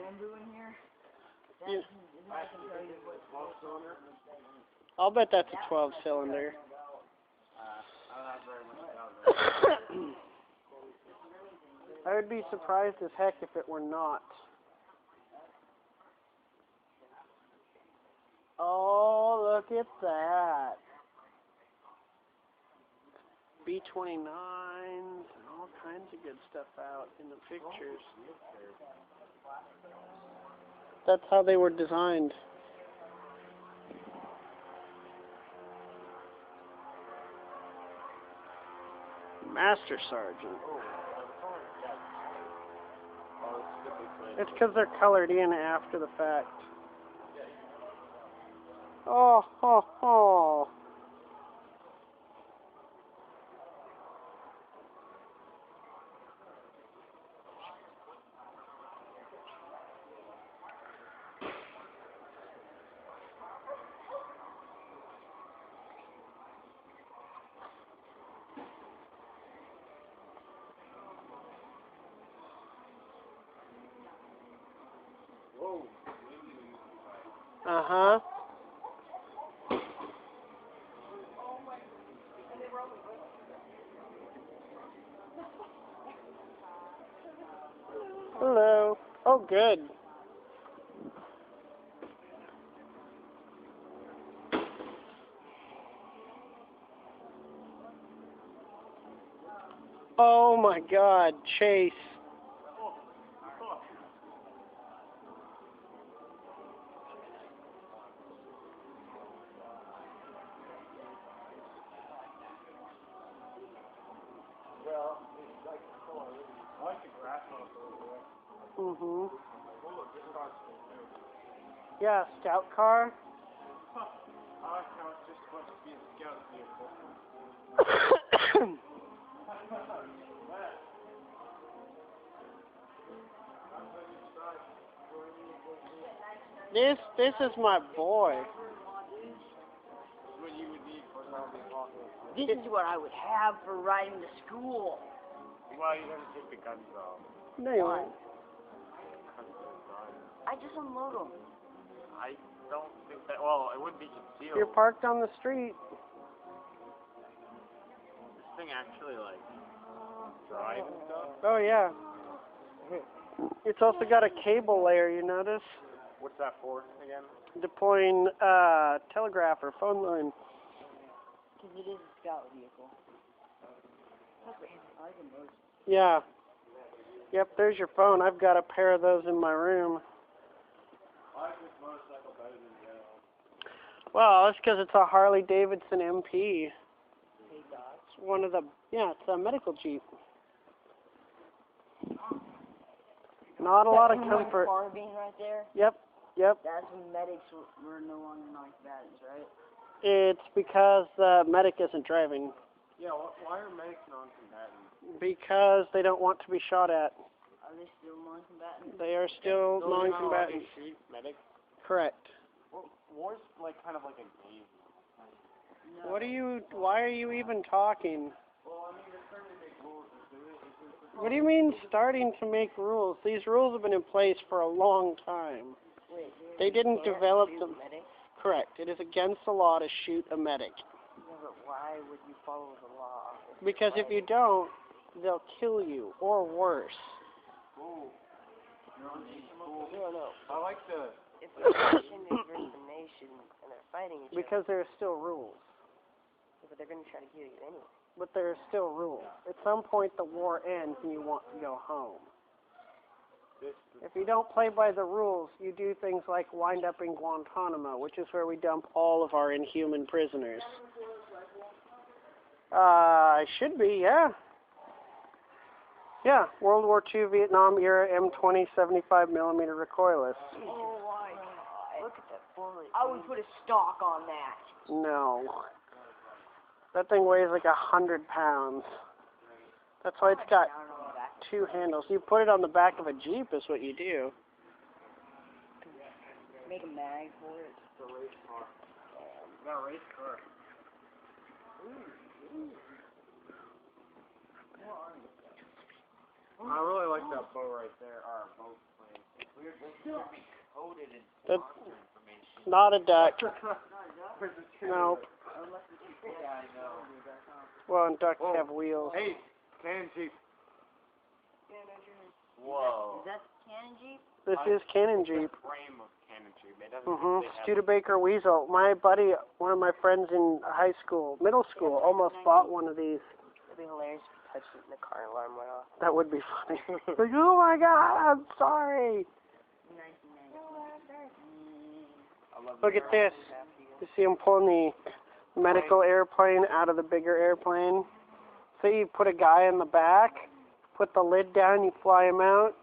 bamboo in here? Yeah. I can tell you what. I'll bet that's a 12-cylinder. I would be surprised as heck if it were not. Oh, look at that. B-29s and all kinds of good stuff out in the pictures. That's how they were designed. Master Sergeant. It's because they're colored in after the fact. Oh, ho, ho. Uh-huh. Hello. Oh, good. Oh my God, Chase. Mm-hmm. Yeah, scout car. This is my boy. This is what I would have for riding to school. Well, you gotta take the guns off. No, you won't. I just unload them. I don't think that. Well, it would be concealed. You're parked on the street. This thing actually like drive and stuff. Oh yeah. It's also got a cable layer. You notice? What's that for again? Deploying telegraph or phone line. Because it is a scout vehicle. I like a motor. Yeah. Yep. There's your phone. I've got a pair of those in my room. I like this motorcycle better than the other one. Well, that's because it's a Harley Davidson MP. Hey, Dodge. It's one of the, yeah, it's a medical Jeep. Not a lot of comfort. Carbine right there. Yep, yep. That's when medics were no longer non-combatants, right? It's because the medic isn't driving. Yeah, why are medics non-combatants? Because they don't want to be shot at. Are they still non-combatants? They are still non-combatants. Shoot medics. Correct. Well, war's like kind of like a game. No. Why are you even talking? Well, I mean, they're starting to make rules. What do you mean starting to make rules? These rules have been in place for a long time. Wait, They didn't can't develop shoot them. medics? Correct. It is against the law to shoot a medic. Yeah, but why would you follow the law? Because if you don't, they'll kill you, or worse. Cool. No. I like the. If the nation is versus the nation and they're fighting each Because there are still rules. other, but they're going to try to kill you anyway. But there are still rules. At some point, the war ends and you want to go home. If you don't play by the rules, you do things like wind up in Guantanamo, which is where we dump all of our inhuman prisoners. Should be, yeah. Yeah, World War II, Vietnam era M20 75mm recoilless. Oh my God. Look at that bullet. I would put a stock on that. No. That thing weighs like 100 pounds. That's why it's got two handles. You put it on the back of a Jeep is what you do. Make a mag for it. It's a race car. Not a race car. I really like that boat right there. Our boat plane. That's not a duck. Nope. Well, and ducks have wheels. Hey, Cannon Jeep. Is that Cannon Jeep? This is Cannon Jeep. Frame of Cannon Jeep. It doesn't Studebaker Weasel. My buddy, one of my friends in high school, middle school, almost bought one of these. It'd be hilarious if you touched it and the car alarm went off. That would be funny. Like, oh my God, I'm sorry. Look at this. You see him pulling the medical airplane out of the bigger airplane. So you put a guy in the back, put the lid down, you fly him out.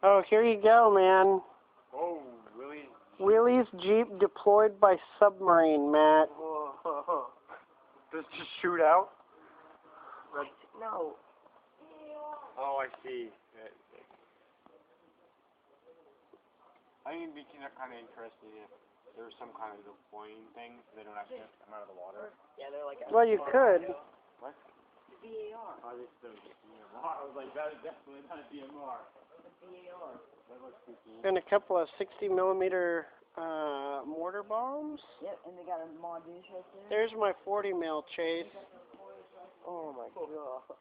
Oh, here you go, man. Oh, really? Willie's Jeep deployed by submarine, Matt. Whoa. Does it just shoot out? No. Oh, I see. I think it'd be kind of interesting if there was some kind of deploying thing so they don't actually have to come out of the water. Yeah, they're like. Well, you could. What? The VAR. Oh, this is DMR. I was like, that is definitely not a DMR. The VAR. That looks too cool. And a couple of 60mm mortar bombs. Yep, and they got a mongoose right there. There's my 40 mil, Chase. Oh my God.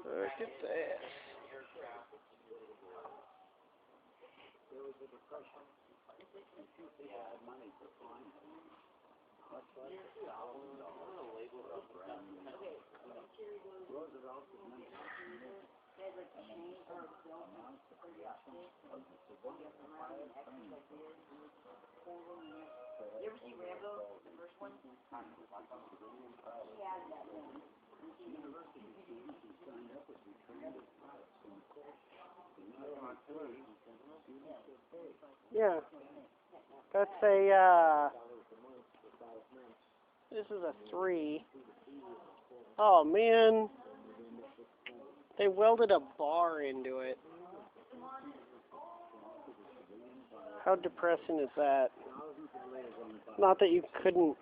Look at this. You ever see Rambo, the first one? He had that one. Yeah. That's a, this is a 3. Oh, man. They welded a bar into it. How depressing is that? Not that you couldn't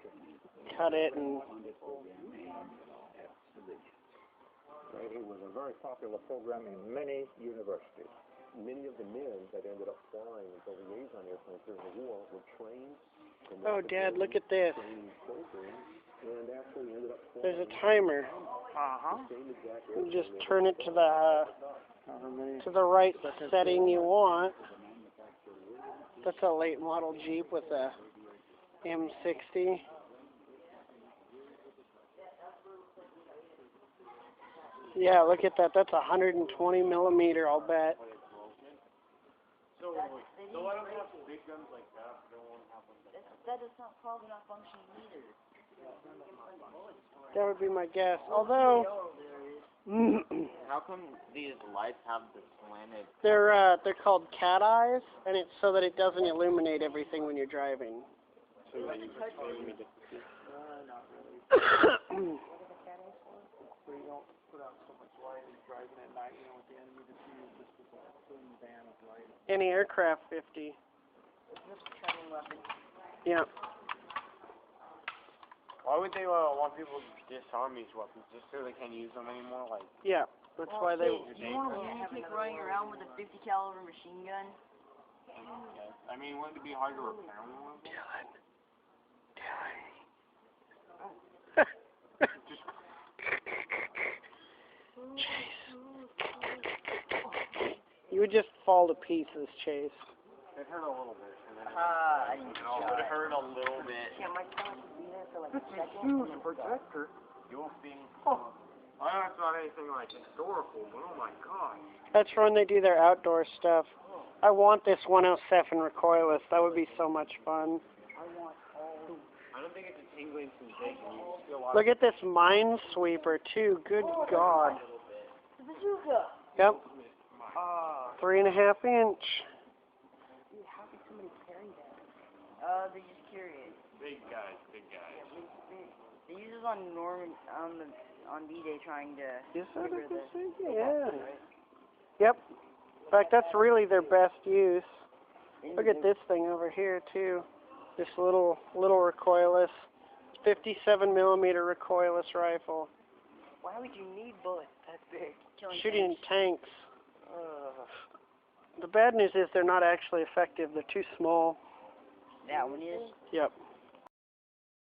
cut it and... It was a very popular program in many universities. Many of the men that ended up flying the liaison airplanes during the war were trained. Oh, Dad, look at this. And actually ended up There's a timer. You just turn it to the right setting you want. That's a late model Jeep with a M60. Yeah, look at that. That's 120mm, I'll bet. So why don't they have big guns like that? They don't have them like that. That is not probably not functioning either. That would be my guess. Although, How come these lights have the slanted? they're called cat eyes, and it's so that it doesn't illuminate everything when you're driving. So you just So you don't put out so much light as driving at night, you know, with the enemy to see just with a thin band of light. Anti-aircraft 50. It's just a training weapon. Yeah. Why would they want people to disarm these weapons just so they can't use them anymore? Like, Yeah. That's why they... You want a lunatic running around with a 50 caliber machine gun? I mean, wouldn't it be hard to repair one? You would just fall to pieces, Chase. It hurt a little bit. And then I didn't It hurt a little bit. Yeah, my phone would be there for like a second. protector. You'll see. I know it's not anything like historical, but oh my god. That's when they do their outdoor stuff. I want this 107 recoilless. That would be so much fun. I don't think it's a tingling sensation. You just feel a lot Look at this minesweeper, too. Good God. The bazooka! Yep. Ah. 3.5 inch. Dude, how could somebody carry that? They just carry it. big guys, big guys. They use this on on D-Day trying to Yes, get rid of the... yeah. Yep. In fact, that's really their best use. Look at this thing over here too. This little recoilless, 57 millimeter recoilless rifle. Why would you need bullets that big? Killing Shooting tanks. tanks. The bad news is they're not actually effective. They're too small. That one is? Yep.